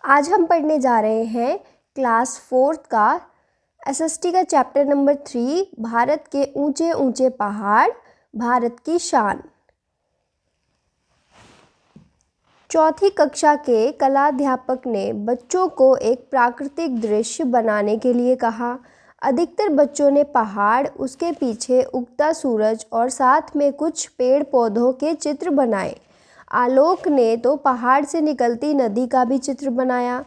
आज हम पढ़ने जा रहे हैं क्लास 4th का एसएसटी का चैप्टर नंबर 3 भारत के ऊंचे ऊंचे पहाड़ भारत की शान। चौथी कक्षा के कलाध्यापक ने बच्चों को एक प्राकृतिक दृश्य बनाने के लिए कहा। अधिकतर बच्चों ने पहाड़, उसके पीछे उगता सूरज और साथ में कुछ पेड़ पौधों के चित्र बनाए। आलोक ने तो पहाड़ से निकलती नदी का भी चित्र बनाया।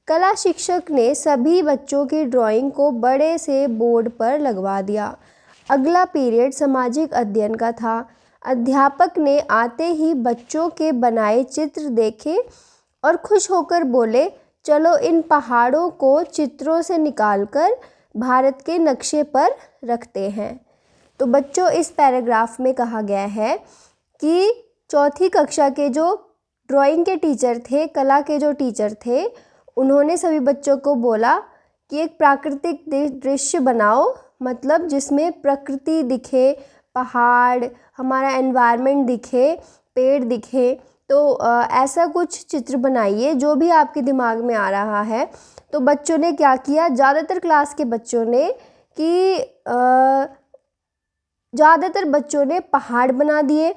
कला शिक्षक ने सभी बच्चों की ड्राइंग को बड़े से बोर्ड पर लगवा दिया। अगला पीरियड सामाजिक अध्ययन का था। अध्यापक ने आते ही बच्चों के बनाए चित्र देखे और खुश होकर बोले, चलो इन पहाड़ों को चित्रों से निकालकर भारत के नक्शे पर रखते हैं। तो बच्चों, इस पैराग्राफ में कहा गया है कि चौथी कक्षा के जो ड्राइंग के टीचर थे, कला के जो टीचर थे, उन्होंने सभी बच्चों को बोला कि एक प्राकृतिक दृश्य बनाओ, मतलब जिसमें प्रकृति दिखे, पहाड़, हमारा एनवायरनमेंट दिखे, पेड़ दिखे। तो ऐसा कुछ चित्र बनाइए जो भी आपके दिमाग में आ रहा है। तो बच्चों ने क्या किया, ज़्यादातर क्लास के बच्चों ने ज़्यादातर बच्चों ने पहाड़ बना दिए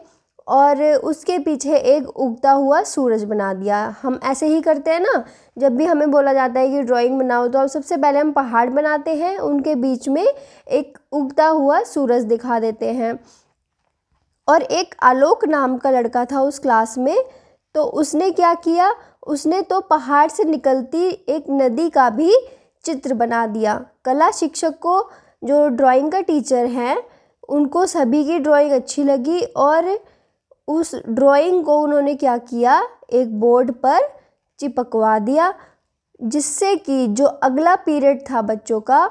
और उसके पीछे एक उगता हुआ सूरज बना दिया। हम ऐसे ही करते हैं ना, जब भी हमें बोला जाता है कि ड्राइंग बनाओ तो अब सबसे पहले हम पहाड़ बनाते हैं, उनके बीच में एक उगता हुआ सूरज दिखा देते हैं। और एक आलोक नाम का लड़का था उस क्लास में, तो उसने क्या किया, उसने तो पहाड़ से निकलती एक नदी का भी चित्र बना दिया। कला शिक्षक को, जो ड्राइंग का टीचर हैं, उनको सभी की ड्राइंग अच्छी लगी और उस ड्राइंग को उन्होंने क्या किया, एक बोर्ड पर चिपकवा दिया, जिससे कि जो अगला पीरियड था बच्चों का,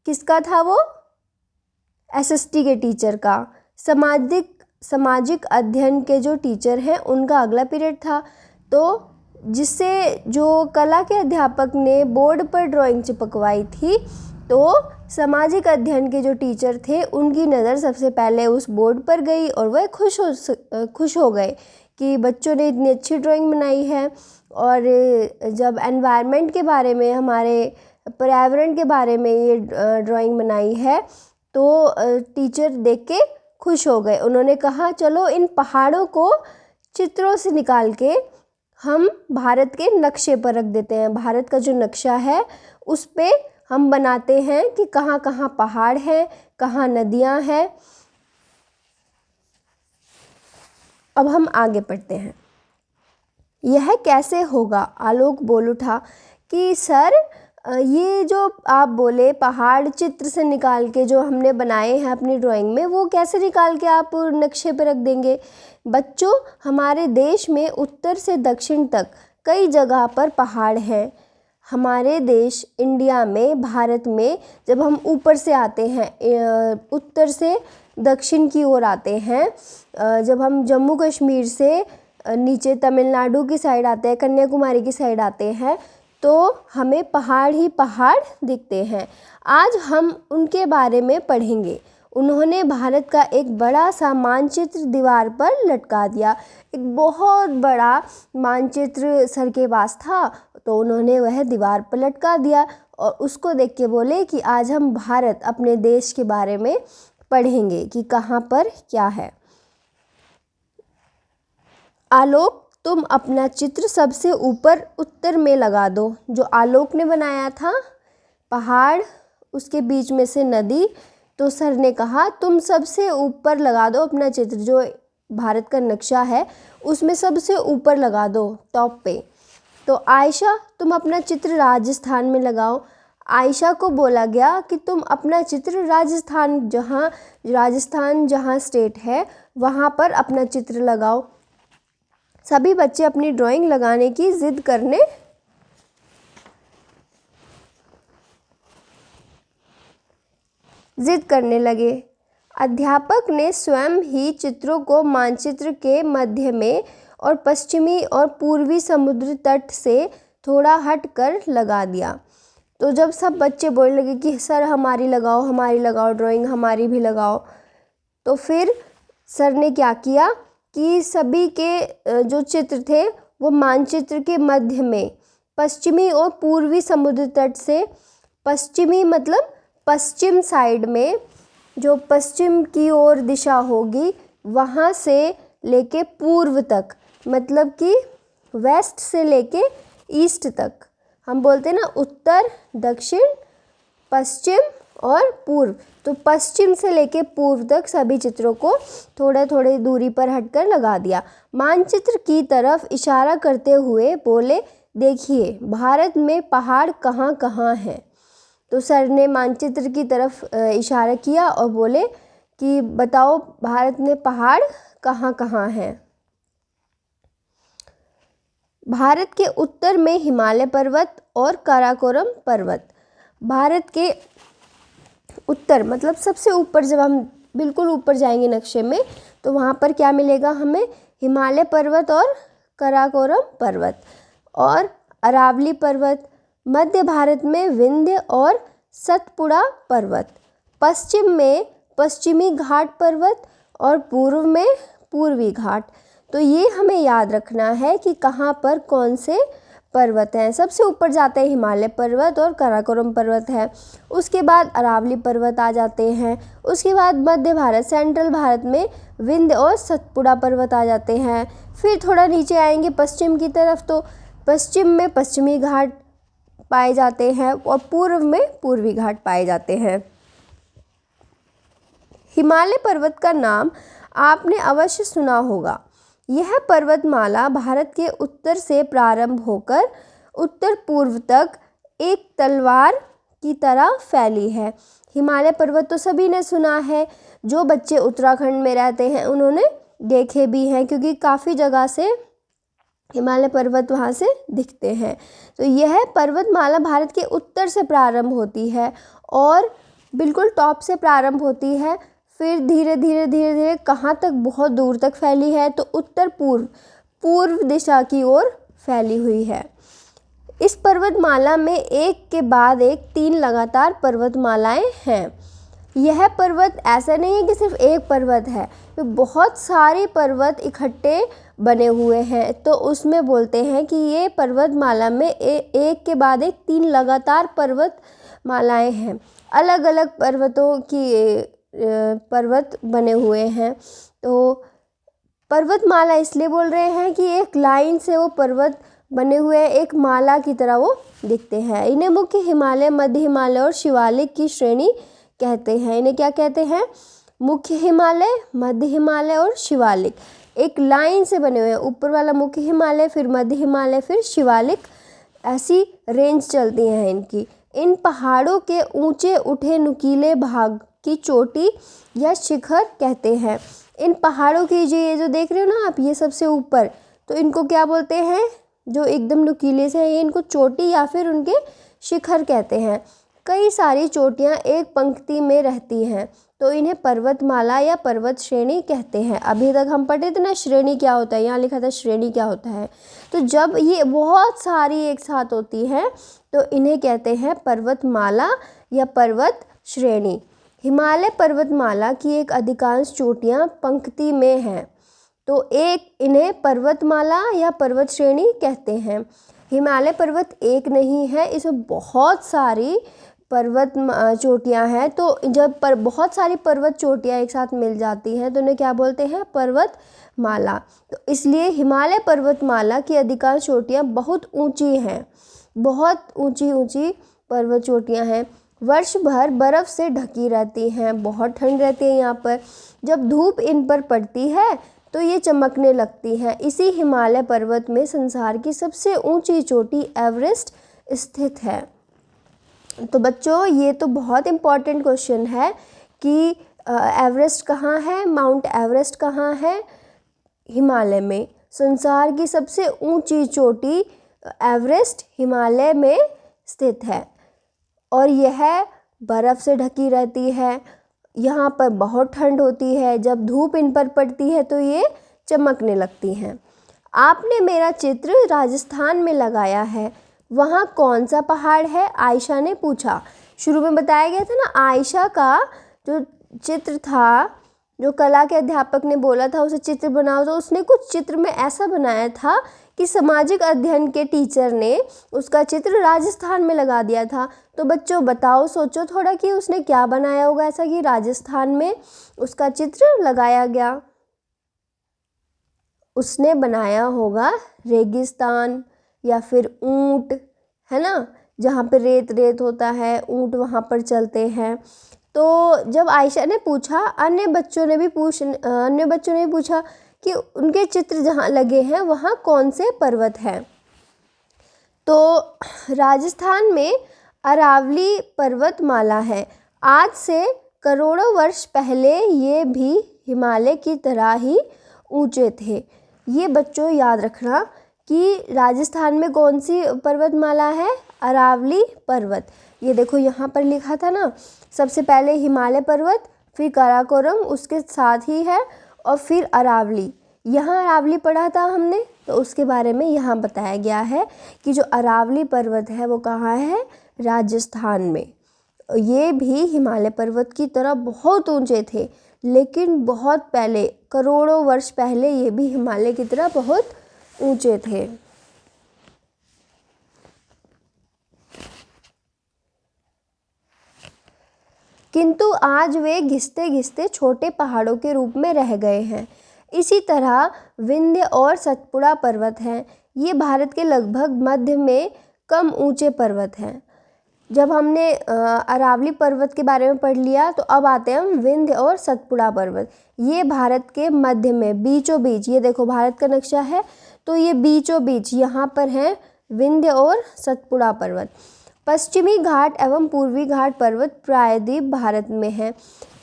किसका था वो, एसएसटी के टीचर का, सामाजिक अध्ययन के जो टीचर हैं उनका अगला पीरियड था। तो जिससे जो कला के अध्यापक ने बोर्ड पर ड्राइंग चिपकवाई थी, तो सामाजिक अध्ययन के जो टीचर थे उनकी नज़र सबसे पहले उस बोर्ड पर गई और वह खुश हो गए कि बच्चों ने इतनी अच्छी ड्राइंग बनाई है। और जब एनवायरनमेंट के बारे में, हमारे पर्यावरण के बारे में ये ड्राइंग बनाई है, तो टीचर देख के खुश हो गए। उन्होंने कहा, चलो इन पहाड़ों को चित्रों से निकाल के हम भारत के नक्शे पर रख देते हैं। भारत का जो नक्शा है उस पे हम बनाते हैं कि कहाँ कहाँ पहाड़ हैं, कहाँ नदियाँ हैं। अब हम आगे पढ़ते हैं। यह कैसे होगा, आलोक बोल उठा कि सर, ये जो आप बोले पहाड़ चित्र से निकाल के जो हमने बनाए हैं अपनी ड्राइंग में, वो कैसे निकाल के आप नक्शे पर रख देंगे। बच्चों, हमारे देश में उत्तर से दक्षिण तक कई जगह पर पहाड़ हैं। हमारे देश इंडिया में, भारत में, जब हम ऊपर से आते हैं, उत्तर से दक्षिण की ओर आते हैं, जब हम जम्मू कश्मीर से नीचे तमिलनाडु की साइड आते हैं, कन्याकुमारी की साइड आते हैं, तो हमें पहाड़ ही पहाड़ दिखते हैं। आज हम उनके बारे में पढ़ेंगे। उन्होंने भारत का एक बड़ा सा मानचित्र दीवार पर लटका दिया। एक बहुत बड़ा मानचित्र सर के पास था, तो उन्होंने वह दीवार पर लटका दिया और उसको देख के बोले कि आज हम भारत, अपने देश के बारे में पढ़ेंगे कि कहाँ पर क्या है। आलोक, तुम अपना चित्र सबसे ऊपर उत्तर में लगा दो। जो आलोक ने बनाया था पहाड़, उसके बीच में से नदी, तो सर ने कहा तुम सबसे ऊपर लगा दो अपना चित्र, जो भारत का नक्शा है उसमें सबसे ऊपर लगा दो, टॉप पे। तो आयशा, तुम अपना चित्र राजस्थान में लगाओ। आयशा को बोला गया कि तुम अपना चित्र राजस्थान जहाँ स्टेट है वहाँ पर अपना चित्र लगाओ। सभी बच्चे अपनी ड्राइंग लगाने की जिद करने लगे। अध्यापक ने स्वयं ही चित्रों को मानचित्र के मध्य में और पश्चिमी और पूर्वी समुद्र तट से थोड़ा हट कर लगा दिया। तो जब सब बच्चे बोलने लगे कि सर हमारी लगाओ ड्राइंग, हमारी भी लगाओ, तो फिर सर ने क्या किया कि सभी के जो चित्र थे वो मानचित्र के मध्य में पश्चिमी और पूर्वी समुद्र तट से, पश्चिमी मतलब पश्चिम साइड में, जो पश्चिम की ओर दिशा होगी वहाँ से लेके पूर्व तक, मतलब कि वेस्ट से लेके ईस्ट तक। हम बोलते हैं ना उत्तर, दक्षिण, पश्चिम और पूर्व, तो पश्चिम से लेके पूर्व तक सभी चित्रों को थोड़े थोड़े दूरी पर हटकर लगा दिया। मानचित्र की तरफ इशारा करते हुए बोले, देखिए भारत में पहाड़ कहाँ कहाँ हैं। तो सर ने मानचित्र की तरफ इशारा किया और बोले कि बताओ भारत में पहाड़ कहाँ कहाँ हैं। भारत के उत्तर में हिमालय पर्वत और काराकोरम पर्वत। भारत के उत्तर मतलब सबसे ऊपर, जब हम बिल्कुल ऊपर जाएंगे नक्शे में तो वहाँ पर क्या मिलेगा हमें, हिमालय पर्वत और काराकोरम पर्वत और अरावली पर्वत। मध्य भारत में विंध्य और सतपुड़ा पर्वत, पश्चिम में पश्चिमी घाट पर्वत और पूर्व में पूर्वी घाट। तो ये हमें याद रखना है कि कहाँ पर कौन से पर्वत हैं। सबसे ऊपर जाते हैं हिमालय पर्वत और काराकोरम पर्वत है, उसके बाद अरावली पर्वत आ जाते हैं, उसके बाद मध्य भारत सेंट्रल भारत में विंध्य और सतपुड़ा पर्वत आ जाते हैं। फिर थोड़ा नीचे आएंगे पश्चिम की तरफ तो पश्चिम में पश्चिमी घाट पाए जाते हैं और पूर्व में पूर्वी घाट पाए जाते हैं। हिमालय पर्वत का नाम आपने अवश्य सुना होगा। यह पर्वतमाला भारत के उत्तर से प्रारंभ होकर उत्तर पूर्व तक एक तलवार की तरह फैली है। हिमालय पर्वत तो सभी ने सुना है, जो बच्चे उत्तराखंड में रहते हैं उन्होंने देखे भी हैं, क्योंकि काफ़ी जगह से हिमालय पर्वत वहाँ से दिखते हैं। तो यह पर्वतमाला भारत के उत्तर से प्रारंभ होती है और बिल्कुल टॉप से प्रारंभ होती है, फिर धीरे धीरे धीरे धीरे कहाँ तक, बहुत दूर तक फैली है, तो उत्तर पूर्व दिशा की ओर फैली हुई है। इस पर्वतमाला में एक के बाद एक 3 लगातार पर्वतमालाएं हैं। यह पर्वत ऐसा नहीं है कि सिर्फ एक पर्वत है, तो बहुत सारे पर्वत इकट्ठे बने हुए हैं, तो उसमें बोलते हैं कि ये पर्वतमाला में एक के बाद एक 3 लगातार पर्वतमालाएं हैं। अलग अलग पर्वतों की पर्वत बने हुए हैं। तो पर्वतमाला इसलिए बोल रहे हैं कि एक लाइन से वो पर्वत बने हुए हैं, एक माला की तरह वो दिखते हैं। इन्हें मुख्य हिमालय, मध्य हिमालय और शिवालिक की श्रेणी कहते हैं। इन्हें क्या कहते हैं, मुख्य हिमालय, मध्य हिमालय और शिवालिक, एक लाइन से बने हुए हैं। ऊपर वाला मुख्य हिमालय, फिर मध्य हिमालय, फिर शिवालिक, ऐसी रेंज चलती हैं इनकी। इन पहाड़ों के ऊंचे उठे नुकीले भाग की चोटी या शिखर कहते हैं। इन पहाड़ों की ये जो देख रहे हो ना आप, ये सबसे ऊपर, तो इनको क्या बोलते हैं, जो एकदम नुकीले से हैं, ये इनको चोटी या फिर उनके शिखर कहते हैं। कई सारी चोटियाँ एक पंक्ति में रहती हैं, तो इन्हें पर्वतमाला या पर्वत श्रेणी कहते हैं। अभी तक हम पढ़े थे ना श्रेणी क्या होता है, यहाँ लिखा था श्रेणी क्या होता है। तो जब ये बहुत सारी एक साथ होती हैं तो इन्हें कहते हैं पर्वतमाला या पर्वत श्रेणी। हिमालय पर्वतमाला की एक अधिकांश चोटियाँ पंक्ति में हैं, तो इन्हें पर्वतमाला या पर्वत श्रेणी कहते हैं। हिमालय पर्वत एक नहीं है, इसमें बहुत सारी पर्वत चोटियाँ हैं। तो जब बहुत सारी पर्वत चोटियाँ एक साथ मिल जाती हैं तो उन्हें क्या बोलते हैं, पर्वतमाला। तो इसलिए हिमालय पर्वतमाला की अधिकांश चोटियाँ बहुत ऊंची हैं, बहुत ऊंची ऊंची पर्वत चोटियाँ हैं। वर्ष भर बर्फ़ से ढकी रहती हैं, बहुत ठंड रहती है यहाँ पर। जब धूप इन पर पड़ती है तो ये चमकने लगती हैं। इसी हिमालय पर्वत में संसार की सबसे ऊंची चोटी एवरेस्ट स्थित है। तो बच्चों ये तो बहुत इम्पॉर्टेंट क्वेश्चन है कि एवरेस्ट कहाँ है, माउंट एवरेस्ट कहाँ है, हिमालय में। संसार की सबसे ऊंची चोटी एवरेस्ट हिमालय में स्थित है और यह बर्फ़ से ढकी रहती है। यहाँ पर बहुत ठंड होती है, जब धूप इन पर पड़ती है तो ये चमकने लगती हैं। आपने मेरा चित्र राजस्थान में लगाया है, वहाँ कौन सा पहाड़ है, आयशा ने पूछा। शुरू में बताया गया था ना, आयशा का जो चित्र था, जो कला के अध्यापक ने बोला था उसे चित्र बनाओ, तो उसने कुछ चित्र में ऐसा बनाया था कि सामाजिक अध्ययन के टीचर ने उसका चित्र राजस्थान में लगा दिया था। तो बच्चों बताओ, सोचो थोड़ा कि उसने क्या बनाया होगा ऐसा कि राजस्थान में उसका चित्र लगाया गया। उसने बनाया होगा रेगिस्तान या फिर ऊंट, है ना, जहाँ पे रेत रेत होता है, ऊंट वहाँ पर चलते हैं। तो जब आयशा ने पूछा, अन्य बच्चों ने भी पूछा कि उनके चित्र जहाँ लगे हैं वहाँ कौन से पर्वत हैं। तो राजस्थान में अरावली पर्वतमाला है। आज से करोड़ों वर्ष पहले ये भी हिमालय की तरह ही ऊंचे थे। ये बच्चों याद रखना कि राजस्थान में कौन सी पर्वतमाला है, अरावली पर्वत। ये देखो यहाँ पर लिखा था ना, सबसे पहले हिमालय पर्वत, फिर काराकोरम उसके साथ ही है, और फिर अरावली। यहाँ अरावली पढ़ा था हमने, तो उसके बारे में यहाँ बताया गया है कि जो अरावली पर्वत है वो कहाँ है, राजस्थान में। ये भी हिमालय पर्वत की तरह बहुत ऊंचे थे, लेकिन बहुत पहले, करोड़ों वर्ष पहले ये भी हिमालय की तरह बहुत ऊंचे थे। किंतु आज वे घिसते घिसते छोटे पहाड़ों के रूप में रह गए हैं। इसी तरह विंध्य और सतपुड़ा पर्वत हैं। ये भारत के लगभग मध्य में कम ऊंचे पर्वत हैं। जब हमने अरावली पर्वत के बारे में पढ़ लिया, तो अब आते हैं हम विंध्य और सतपुड़ा पर्वत। ये भारत के मध्य में, बीचों बीच, ये देखो भारत का नक्शा है, तो ये बीचों बीच यहाँ पर हैं विंध्य और सतपुड़ा पर्वत। पश्चिमी घाट एवं पूर्वी घाट पर्वत प्रायद्वीप भारत में हैं।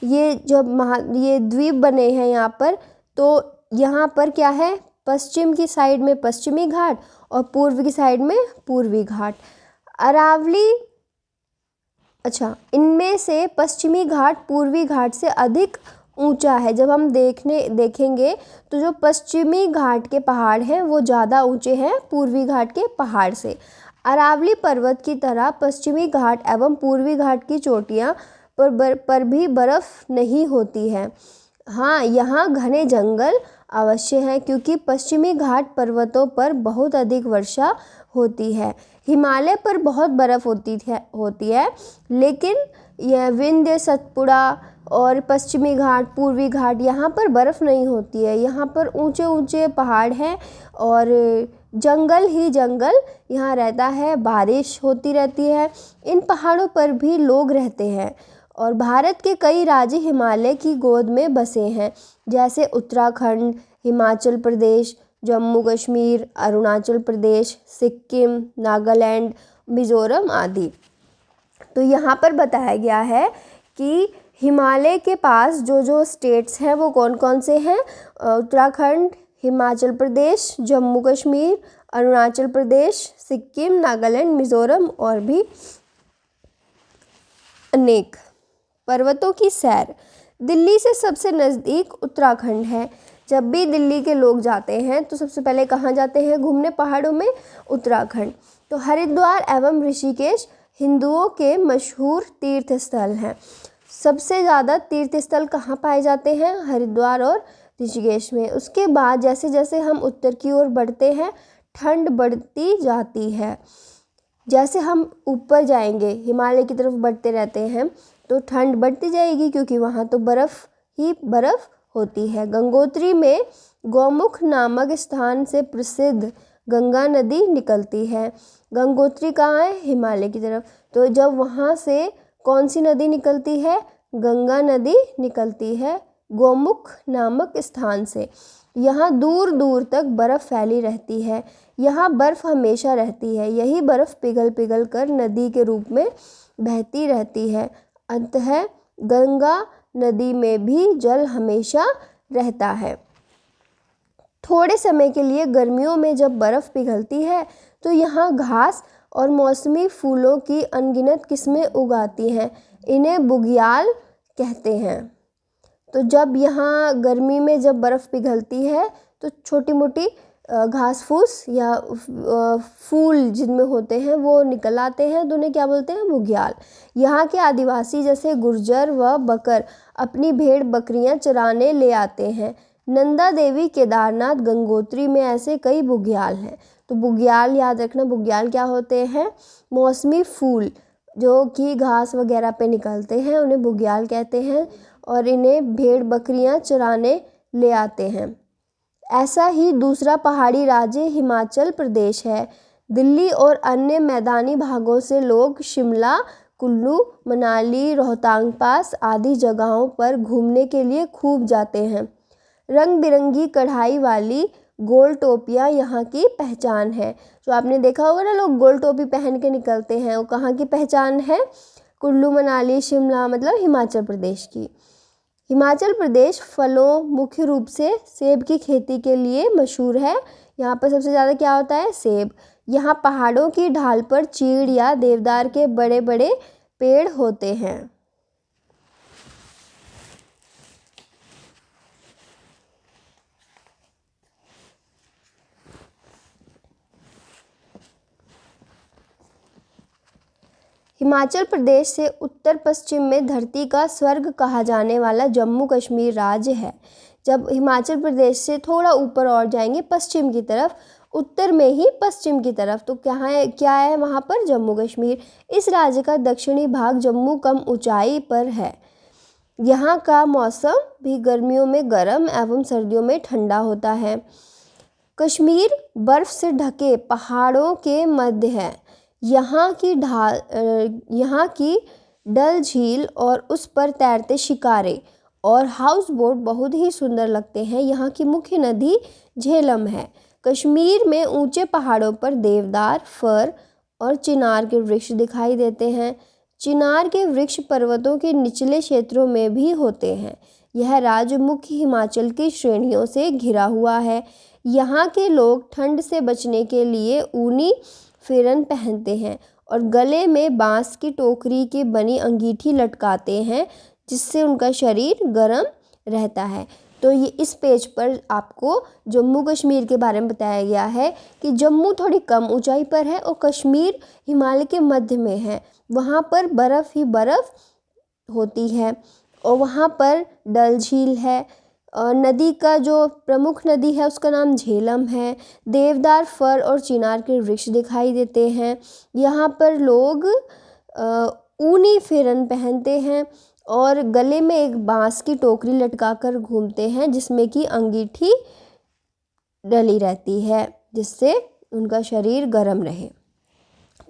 ये ये द्वीप बने हैं यहाँ पर, तो यहाँ पर क्या है, पश्चिम की साइड में पश्चिमी घाट और पूर्व की साइड में पूर्वी घाट। अरावली, अच्छा, इनमें से पश्चिमी घाट पूर्वी घाट से अधिक ऊंचा है। जब हम देखेंगे तो जो पश्चिमी घाट के पहाड़ हैं वो ज़्यादा ऊंचे हैं पूर्वी घाट के पहाड़ से। अरावली पर्वत की तरह पश्चिमी घाट एवं पूर्वी घाट की चोटियाँ पर भी बर्फ़ नहीं होती है। हाँ, यहाँ घने जंगल अवश्य हैं, क्योंकि पश्चिमी घाट पर्वतों पर बहुत अधिक वर्षा होती है। हिमालय पर बहुत बर्फ़ होती है, लेकिन यह विंध्य, सतपुड़ा और पश्चिमी घाट, पूर्वी घाट, यहाँ पर बर्फ़ नहीं होती है। यहाँ पर ऊंचे ऊंचे पहाड़ हैं और जंगल ही जंगल यहाँ रहता है, बारिश होती रहती है। इन पहाड़ों पर भी लोग रहते हैं, और भारत के कई राज्य हिमालय की गोद में बसे हैं, जैसे उत्तराखंड, हिमाचल प्रदेश, जम्मू कश्मीर, अरुणाचल प्रदेश, सिक्किम, नागालैंड, मिज़ोरम आदि। तो यहाँ पर बताया गया है कि हिमालय के पास जो स्टेट्स हैं वो कौन कौन से हैं, उत्तराखंड, हिमाचल प्रदेश, जम्मू कश्मीर, अरुणाचल प्रदेश, सिक्किम, नागालैंड, मिज़ोरम और भी अनेक। पर्वतों की सैर। दिल्ली से सबसे नज़दीक उत्तराखंड है। जब भी दिल्ली के लोग जाते हैं तो सबसे पहले कहाँ जाते हैं घूमने, पहाड़ों में, उत्तराखंड। तो हरिद्वार एवं ऋषिकेश हिंदुओं के मशहूर तीर्थ स्थल हैं। सबसे ज़्यादा तीर्थ स्थल कहाँ पाए जाते हैं, हरिद्वार और ऋषिकेश में। उसके बाद जैसे जैसे हम उत्तर की ओर बढ़ते हैं, ठंड बढ़ती जाती है। जैसे हम ऊपर जाएंगे, हिमालय की तरफ बढ़ते रहते हैं, तो ठंड बढ़ती जाएगी, क्योंकि वहाँ तो बर्फ़ ही बर्फ़ होती है। गंगोत्री में गौमुख नामक स्थान से प्रसिद्ध गंगा नदी निकलती है। गंगोत्री कहाँ है, हिमालय की तरफ। तो जब वहाँ से कौन सी नदी निकलती है, गंगा नदी निकलती है गौमुख नामक स्थान से। यहाँ दूर दूर तक बर्फ़ फैली रहती है। यहाँ बर्फ़ हमेशा रहती है। यही बर्फ़ पिघल पिघल कर नदी के रूप में बहती रहती है। अंततः गंगा नदी में भी जल हमेशा रहता है। थोड़े समय के लिए गर्मियों में जब बर्फ़ पिघलती है तो यहाँ घास और मौसमी फूलों की अनगिनत किस्में उगाती हैं। इन्हें बुग्याल कहते हैं। तो जब यहाँ गर्मी में जब बर्फ़ पिघलती है तो छोटी मोटी घास फूस या फूल जिनमें होते हैं वो निकल आते हैं, तो उन्हें क्या बोलते हैं, बुग्याल। यहाँ के आदिवासी जैसे गुर्जर व बकर अपनी भेड़ बकरियाँ चराने ले आते हैं। नंदा देवी, केदारनाथ, गंगोत्री में ऐसे कई बुग्याल हैं। तो बुग्याल याद रखना, बुग्याल क्या होते हैं? मौसमी फूल जो कि घास वगैरह पे निकलते हैं, उन्हें बुग्याल कहते हैं और इन्हें भेड़ बकरियां चराने ले आते हैं। ऐसा ही दूसरा पहाड़ी राज्य हिमाचल प्रदेश है। दिल्ली और अन्य मैदानी भागों से लोग शिमला, कुल्लू, मनाली, रोहतांग पास आदि जगहों पर घूमने के लिए खूब जाते हैं। रंग बिरंगी कढ़ाई वाली गोल टोपियाँ यहाँ की पहचान है। जो आपने देखा होगा ना, लोग गोल टोपी पहन के निकलते हैं, वो कहाँ की पहचान है? कुल्लू, मनाली, शिमला, मतलब हिमाचल प्रदेश की। हिमाचल प्रदेश फलों, मुख्य रूप से सेब की खेती के लिए मशहूर है। यहाँ पर सबसे ज़्यादा क्या होता है? सेब। यहाँ पहाड़ों की ढाल पर चीड़ या देवदार के बड़े बड़े पेड़ होते हैं। हिमाचल प्रदेश से उत्तर पश्चिम में धरती का स्वर्ग कहा जाने वाला जम्मू कश्मीर राज्य है। जब हिमाचल प्रदेश से थोड़ा ऊपर और जाएंगे पश्चिम की तरफ, उत्तर में ही पश्चिम की तरफ, तो क्या है वहाँ पर? जम्मू कश्मीर। इस राज्य का दक्षिणी भाग जम्मू कम ऊंचाई पर है। यहाँ का मौसम भी गर्मियों में गर्म एवं सर्दियों में ठंडा होता है। कश्मीर बर्फ से ढके पहाड़ों के मध्य है। यहाँ की डल झील और उस पर तैरते शिकारे और हाउस बोट बहुत ही सुंदर लगते हैं। यहाँ की मुख्य नदी झेलम है। कश्मीर में ऊंचे पहाड़ों पर देवदार, फर और चिनार के वृक्ष दिखाई देते हैं। चिनार के वृक्ष पर्वतों के निचले क्षेत्रों में भी होते हैं। यह राज्य मुख्य हिमाचल की श्रेणियों से घिरा हुआ है। यहाँ के लोग ठंड से बचने के लिए ऊनी फेरन पहनते हैं और गले में बांस की टोकरी की बनी अंगीठी लटकाते हैं, जिससे उनका शरीर गर्म रहता है। तो ये इस पेज पर आपको जम्मू कश्मीर के बारे में बताया गया है कि जम्मू थोड़ी कम ऊंचाई पर है और कश्मीर हिमालय के मध्य में है। वहाँ पर बर्फ़ ही बर्फ़ होती है और वहाँ पर डल झील है। नदी का जो प्रमुख नदी है उसका नाम झेलम है। देवदार, फर और चिनार के वृक्ष दिखाई देते हैं। यहाँ पर लोग ऊनी फेरन पहनते हैं और गले में एक बांस की टोकरी लटकाकर घूमते हैं, जिसमें कि अंगीठी डली रहती है, जिससे उनका शरीर गर्म रहे।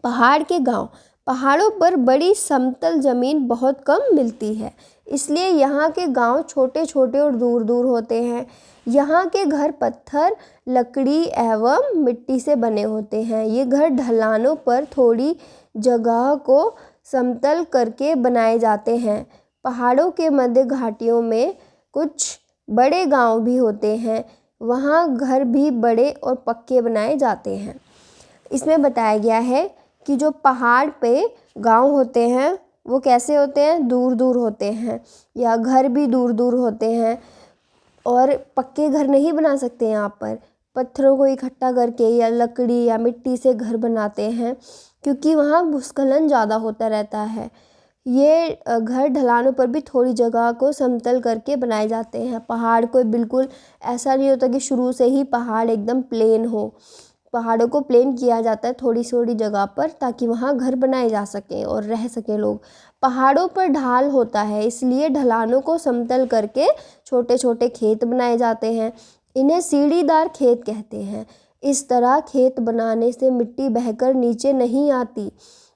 पहाड़ के गांव। पहाड़ों पर बड़ी समतल ज़मीन बहुत कम मिलती है, इसलिए यहाँ के गांव छोटे छोटे और दूर दूर होते हैं। यहाँ के घर पत्थर, लकड़ी एवं मिट्टी से बने होते हैं। ये घर ढलानों पर थोड़ी जगह को समतल करके बनाए जाते हैं। पहाड़ों के मध्य घाटियों में कुछ बड़े गांव भी होते हैं। वहाँ घर भी बड़े और पक्के बनाए जाते हैं। इसमें बताया गया है कि जो पहाड़ पे गांव होते हैं वो कैसे होते हैं? दूर दूर होते हैं, या घर भी दूर दूर होते हैं और पक्के घर नहीं बना सकते। यहाँ पर पत्थरों को इकट्ठा करके या लकड़ी या मिट्टी से घर बनाते हैं, क्योंकि वहाँ भूस्खलन ज़्यादा होता रहता है। ये घर ढलानों पर भी थोड़ी जगह को समतल करके बनाए जाते हैं। पहाड़ को बिल्कुल ऐसा नहीं होता कि शुरू से ही पहाड़ एकदम प्लेन हो। पहाड़ों को प्लेन किया जाता है थोड़ी थोड़ी जगह पर, ताकि वहाँ घर बनाए जा सकें और रह सकें लोग। पहाड़ों पर ढाल होता है, इसलिए ढलानों को समतल करके छोटे छोटे खेत बनाए जाते हैं। इन्हें सीढ़ीदार खेत कहते हैं। इस तरह खेत बनाने से मिट्टी बहकर नीचे नहीं आती।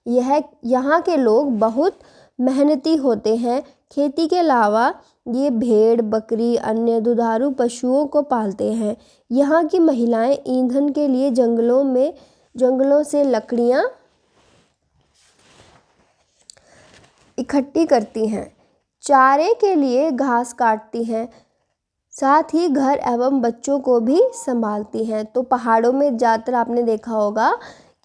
यहाँ के लोग बहुत मेहनती होते हैं। खेती के अलावा ये भेड़, बकरी, अन्य दुधारू पशुओं को पालते हैं। यहाँ की महिलाएं ईंधन के लिए जंगलों से लकड़ियाँ इकट्ठी करती हैं, चारे के लिए घास काटती हैं, साथ ही घर एवं बच्चों को भी संभालती हैं। तो पहाड़ों में ज़्यादातर आपने देखा होगा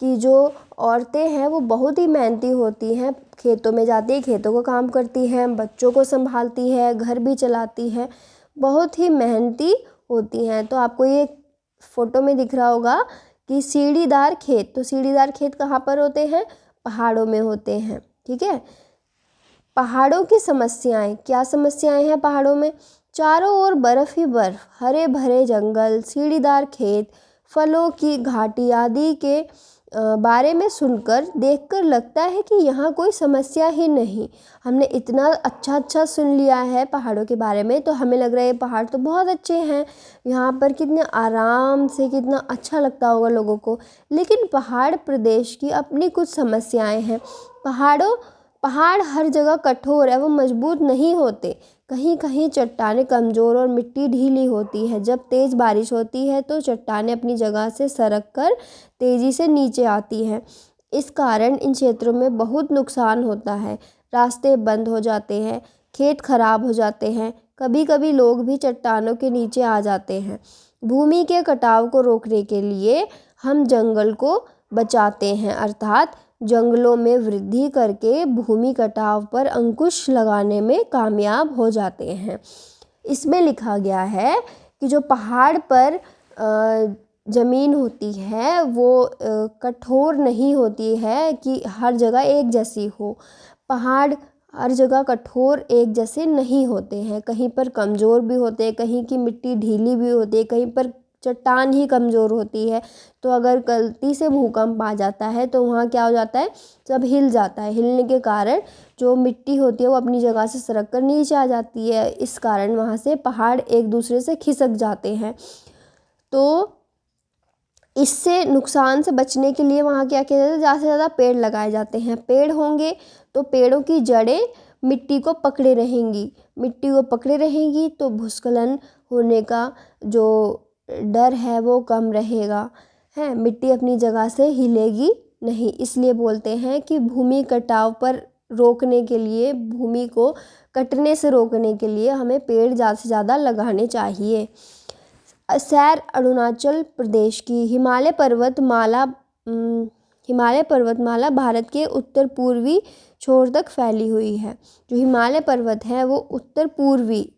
कि जो औरतें हैं वो बहुत ही मेहनती होती हैं। खेतों में जाती हैं, खेतों का काम करती हैं, बच्चों को संभालती है, घर भी चलाती है, बहुत ही मेहनती होती हैं। तो आपको ये फ़ोटो में दिख रहा होगा कि सीढ़ीदार खेत। तो सीढ़ीदार खेत कहाँ पर होते हैं? पहाड़ों में होते हैं। ठीक है। पहाड़ों की समस्याएं, क्या समस्याएं हैं पहाड़ों में? चारों ओर बर्फ ही बर्फ, हरे भरे जंगल, सीढ़ीदार खेत, फलों की घाटी आदि के बारे में सुनकर देखकर लगता है कि यहाँ कोई समस्या ही नहीं। हमने इतना अच्छा अच्छा सुन लिया है पहाड़ों के बारे में, तो हमें लग रहा है ये पहाड़ तो बहुत अच्छे हैं, यहाँ पर कितने आराम से कितना अच्छा लगता होगा लोगों को। लेकिन पहाड़ प्रदेश की अपनी कुछ समस्याएं हैं। पहाड़ हर जगह कठोर एवं मजबूत नहीं होते। कहीं कहीं चट्टानें कमज़ोर और मिट्टी ढीली होती है। जब तेज़ बारिश होती है तो चट्टानें अपनी जगह से सरक कर तेज़ी से नीचे आती हैं। इस कारण इन क्षेत्रों में बहुत नुकसान होता है। रास्ते बंद हो जाते हैं, खेत खराब हो जाते हैं, कभी कभी लोग भी चट्टानों के नीचे आ जाते हैं। भूमि के कटाव को रोकने के लिए हम जंगल को बचाते हैं, अर्थात जंगलों में वृद्धि करके भूमि कटाव पर अंकुश लगाने में कामयाब हो जाते हैं। इसमें लिखा गया है कि जो पहाड़ पर ज़मीन होती है वो कठोर नहीं होती है कि हर जगह एक जैसी हो। पहाड़ हर जगह कठोर एक जैसे नहीं होते हैं, कहीं पर कमज़ोर भी होते हैं, कहीं की मिट्टी ढीली भी होती है, कहीं पर चट्टान ही कमज़ोर होती है। तो अगर गलती से भूकंप आ जाता है तो वहाँ क्या हो जाता है, सब हिल जाता है। हिलने के कारण जो मिट्टी होती है वो अपनी जगह से सरक कर नीचे आ जाती है। इस कारण वहाँ से पहाड़ एक दूसरे से खिसक जाते हैं। तो इससे नुकसान से बचने के लिए वहाँ क्या किया जाता है, ज़्यादा से ज़्यादा पेड़ लगाए जाते हैं। पेड़ होंगे तो पेड़ों की जड़ें मिट्टी को पकड़े रहेंगी तो भूस्खलन होने का जो डर है वो कम रहेगा, है। मिट्टी अपनी जगह से हिलेगी नहीं। इसलिए बोलते हैं कि भूमि कटाव पर रोकने के लिए, भूमि को कटने से रोकने के लिए हमें पेड़ ज़्यादा से ज़्यादा लगाने चाहिए। सैर अरुणाचल प्रदेश की हिमालय पर्वतमाला भारत के उत्तर पूर्वी छोर तक फैली हुई है। जो हिमालय पर्वत है वो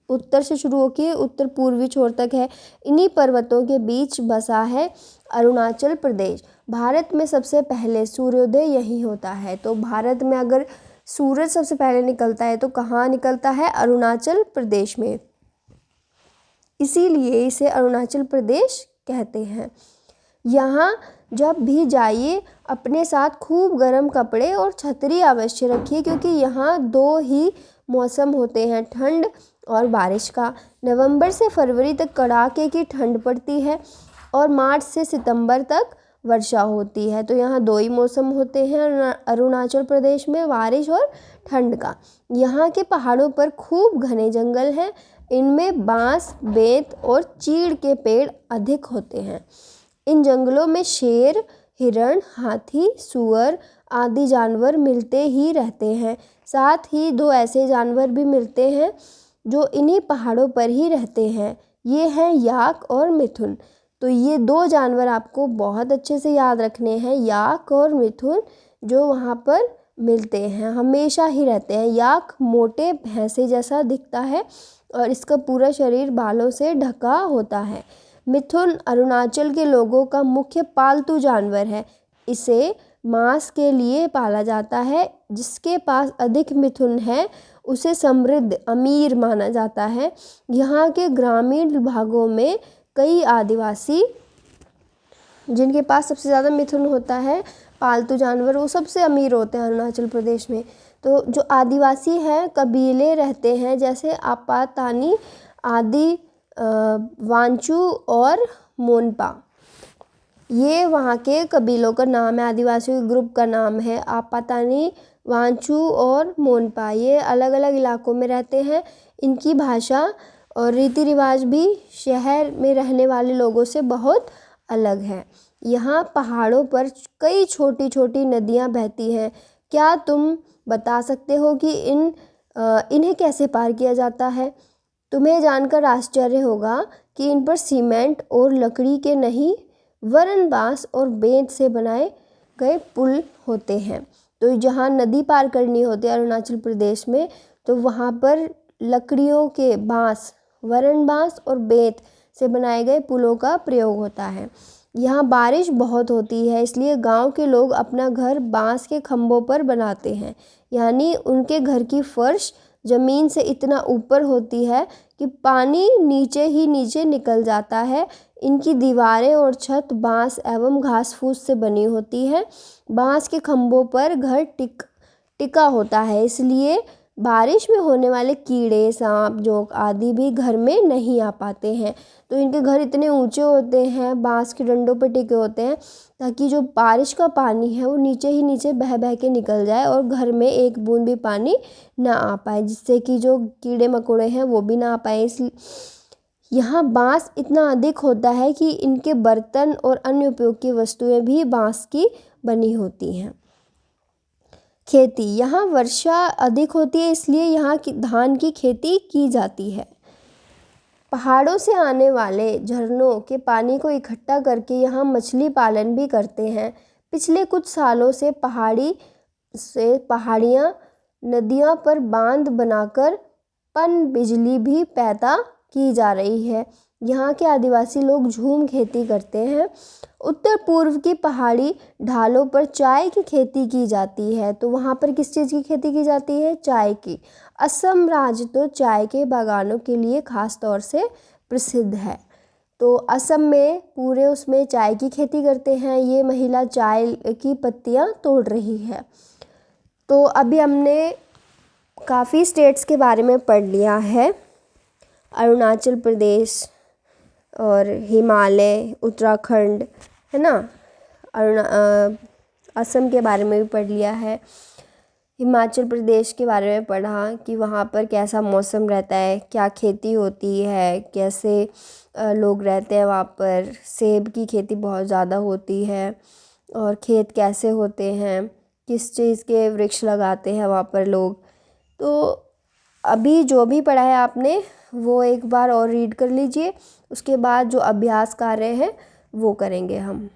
उत्तर से शुरू होकर उत्तर पूर्वी छोर तक है। इन्हीं पर्वतों के बीच बसा है अरुणाचल प्रदेश। भारत में सबसे पहले सूर्योदय यहीं होता है। तो भारत में अगर सूरज सबसे पहले निकलता है तो कहाँ निकलता है, अरुणाचल प्रदेश में। इसीलिए इसे अरुणाचल प्रदेश कहते हैं। यहाँ जब भी जाइए अपने साथ खूब गर्म कपड़े और छतरी अवश्य रखिए, क्योंकि यहाँ दो ही मौसम होते हैं, ठंड और बारिश का। नवंबर से फरवरी तक कड़ाके की ठंड पड़ती है और मार्च से सितंबर तक वर्षा होती है। तो यहाँ दो ही मौसम होते हैं अरुणाचल प्रदेश में, बारिश और ठंड का। यहाँ के पहाड़ों पर खूब घने जंगल हैं। इनमें बांस, बेंत और चीड़ के पेड़ अधिक होते हैं। इन जंगलों में शेर, हिरण, हाथी, सूअर आदि जानवर मिलते ही रहते हैं। साथ ही दो ऐसे जानवर भी मिलते हैं जो इन्हीं पहाड़ों पर ही रहते हैं। ये हैं याक और मिथुन। तो ये दो जानवर आपको बहुत अच्छे से याद रखने हैं, याक और मिथुन, जो वहाँ पर मिलते हैं, हमेशा ही रहते हैं। याक मोटे भैंसे जैसा दिखता है और इसका पूरा शरीर बालों से ढका होता है। मिथुन अरुणाचल के लोगों का मुख्य पालतू जानवर है। इसे मांस के लिए पाला जाता है। जिसके पास अधिक मिथुन है उसे समृद्ध, अमीर माना जाता है। यहाँ के ग्रामीण भागों में कई आदिवासी, जिनके पास सबसे ज़्यादा मिथुन होता है, पालतू जानवर, वो सबसे अमीर होते हैं अरुणाचल प्रदेश में। तो जो आदिवासी हैं, कबीले रहते हैं, जैसे आपातानी आदि, वांचू और मोनपा, ये वहाँ के कबीलों का नाम है, आदिवासियों के ग्रुप का नाम है। आपातानी, वांचू और मोनपा ये अलग अलग इलाकों में रहते हैं। इनकी भाषा और रीति रिवाज भी शहर में रहने वाले लोगों से बहुत अलग है। यहाँ पहाड़ों पर कई छोटी छोटी नदियाँ बहती हैं। क्या तुम बता सकते हो कि इन्हें कैसे पार किया जाता है? तुम्हें जानकर आश्चर्य होगा कि इन पर सीमेंट और लकड़ी के नहीं, वरन बांस और बेंत से बनाए गए पुल होते हैं। तो जहाँ नदी पार करनी होती है अरुणाचल प्रदेश में, तो वहाँ पर लकड़ियों के बांस, वरन बांस और बेंत से बनाए गए पुलों का प्रयोग होता है। यहाँ बारिश बहुत होती है, इसलिए गांव के लोग अपना घर बांस के खंभों पर बनाते हैं, यानी उनके घर की फर्श ज़मीन से इतना ऊपर होती है कि पानी नीचे ही नीचे निकल जाता है। इनकी दीवारें और छत बाँस एवं घास फूस से बनी होती है। बाँस के खंभों पर घर टिका होता है, इसलिए बारिश में होने वाले कीड़े, सांप, जोंक आदि भी घर में नहीं आ पाते हैं। तो इनके घर इतने ऊंचे होते हैं, बांस के डंडों पर टिके होते हैं, ताकि जो बारिश का पानी है वो नीचे ही नीचे बह बह के निकल जाए और घर में एक बूंद भी पानी ना आ पाए, जिससे कि जो कीड़े मकोड़े हैं वो भी ना आ पाए। इसलिए यहाँ बांस इतना अधिक होता है कि इनके बर्तन और अन्य उपयोग की वस्तुएं भी बांस की बनी होती हैं। खेती, यहाँ वर्षा अधिक होती है, इसलिए यहाँ की धान की खेती की जाती है। पहाड़ों से आने वाले झरनों के पानी को इकट्ठा करके यहाँ मछली पालन भी करते हैं। पिछले कुछ सालों से पहाड़ियाँ नदियाँ पर बांध बनाकर पनबिजली भी पैदा की जा रही है। यहाँ के आदिवासी लोग झूम खेती करते हैं। उत्तर पूर्व की पहाड़ी ढालों पर चाय की खेती की जाती है। तो वहाँ पर किस चीज़ की खेती की जाती है? चाय की। असम राज्य तो चाय के बागानों के लिए खास तौर से प्रसिद्ध है। तो असम में पूरे उसमें चाय की खेती करते हैं। ये महिला चाय की पत्तियाँ तोड़ रही है। तो अभी हमने काफ़ी स्टेट्स के बारे में पढ़ लिया है। अरुणाचल प्रदेश और हिमालय, उत्तराखंड, है ना। असम के बारे में भी पढ़ लिया है। हिमाचल प्रदेश के बारे में पढ़ा कि वहाँ पर कैसा मौसम रहता है, क्या खेती होती है, कैसे लोग रहते हैं वहाँ पर। सेब की खेती बहुत ज़्यादा होती है। और खेत कैसे होते हैं, किस चीज़ के वृक्ष लगाते हैं वहाँ पर लोग। तो अभी जो भी पढ़ा है आपने वो एक बार और रीड कर लीजिए। उसके बाद जो अभ्यास कार्य है वो करेंगे हम।